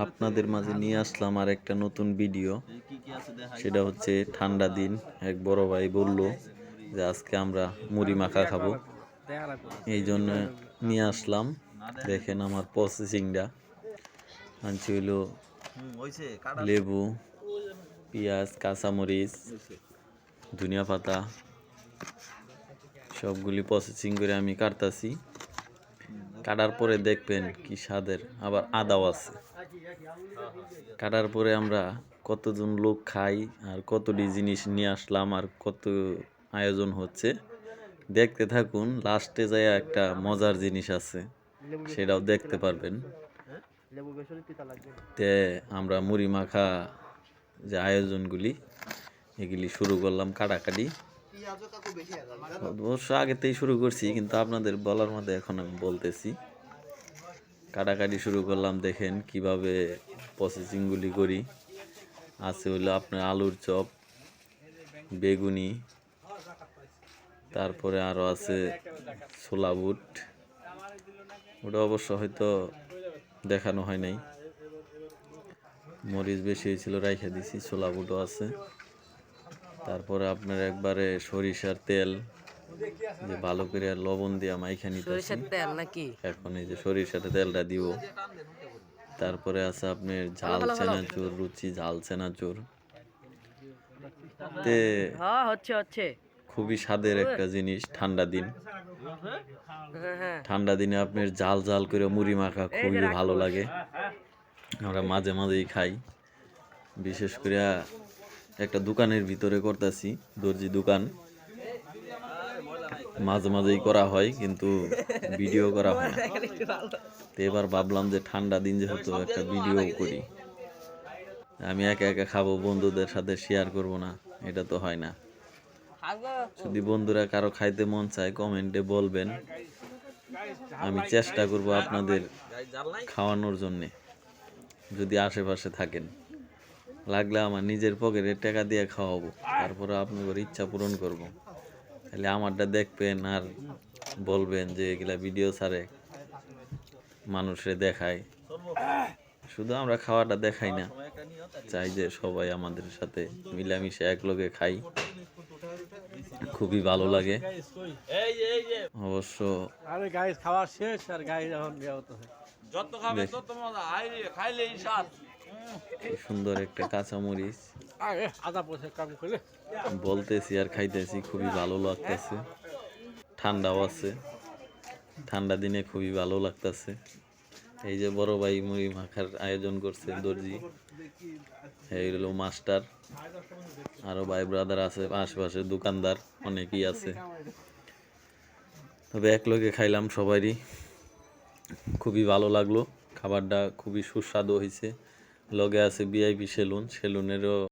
আপনাদের মাঝে নিয়ে আসলাম আর একটা নতুন ভিডিও। সেটা হচ্ছে ঠান্ডা দিন। এক বড় ভাই বলল যে আজকে আমরা মুড়ি মাখা খাবো, এই জন্য নিয়ে আসলাম। দেখেন আমার প্রসেসিংটা। আনছি হইল লেবু, পেঁয়াজ, কাঁচামরিচ, ধনিয়া পাতা, সবগুলি প্রসেসিং করে আমি কাটতাছি। কাটার পরে দেখবেন কি স্বাদের। আবার আদাও আছে। কাটার পরে আমরা কতজন লোক খাই আর কতটি জিনিস নিয়ে আসলাম আর কত আয়োজন হচ্ছে দেখতে থাকুন। লাস্টে যায় একটা মজার জিনিস আছে, সেটাও দেখতে পারবেন। তে আমরা মুড়ি মাখা যে আয়োজনগুলি এগুলি শুরু করলাম কাটাকাটি। অবশ্য আগেতেই শুরু করছি, কিন্তু আপনাদের বলার মধ্যে এখন আমি বলতেছি। কাটাকাটি শুরু করলাম। দেখেন কিভাবে প্রসেসিংগুলি করি। আছে হইলো আপনার আলুর চপ, বেগুনি, তারপরে আরও আছে ছোলা বুট। ওটা অবশ্য হয়তো দেখানো হয় নাই, মরিচ বেশি হয়েছিল রাইখা দিছি। ছোলা বুটও আছে। তারপরে আপনার একবারে সরিষার তেল, যে ভালো করে লবণ দিয়া মাইখা নিতেছি। এখন এই যে সরিষার তেলটা দিব। তারপরে আছে আপনার ঝাল চেনাচুর, রুচি ঝাল চেনাচুর। তে খুবই স্বাদের একটা জিনিস। ঠান্ডা দিন, ঠান্ডা দিনে আপনার জাল জাল করে মুড়ি মাখা খুবই ভালো লাগে। আমরা মাঝে মাঝেই খাই। বিশেষ করে একটা দোকানের ভিতরে করতেছি, দর্জি দোকান। মাঝে মাঝেই করা হয়, কিন্তু ভিডিও করা হয় না। তো এবার ভাবলাম যে ঠান্ডা দিন যেহেতু একটা ভিডিও করি। আমি একা একা খাবো, বন্ধুদের সাথে শেয়ার করব না, এটা তো হয় না। যদি বন্ধুরা কারো খাইতে মন চায় কমেন্টে বলবেন, আমি চেষ্টা করব আপনাদের খাওয়ানোর জন্যে। যদি আশেপাশে থাকেন, লাগলে আমার নিজের পকেটে টাকা দিয়ে খাওয়াবো, তারপরে আপনাদের ইচ্ছা পূরণ করব। তাহলে আমারটা দেখবেন আর বলবেন যে এগুলা ভিডিও ছাড়ে, মানুষে দেখায়। শুধু আমরা খাওয়াটা দেখাই না, চাই যে সবাই আমাদের সাথে মিলামিশে একলগে খাই। খুবই ভালো লাগে অবশ্য। খাওয়া শেষ আর গাইজ এখন সুন্দর একটা কাঁচামরিচ বলতেছি আর খাইতেছি, খুবই ভালো লাগতেছে। ঠান্ডাও আছে, ঠান্ডা দিনে খুবই ভালো লাগতেছে। এই যে বড় ভাই মুড়ি মাখার আয়োজন করছে, দর্জি, এই হলো মাস্টার। আরো ভাই ব্রাদার আছে, আশেপাশে দোকানদার অনেকেই আছে। তবে একলগে খাইলাম সবারই, খুবই ভালো লাগলো। খাবারটা খুবই সুস্বাদু হয়েছে। লগে আছে ভিআইপি সেলুন, সেলুনেরও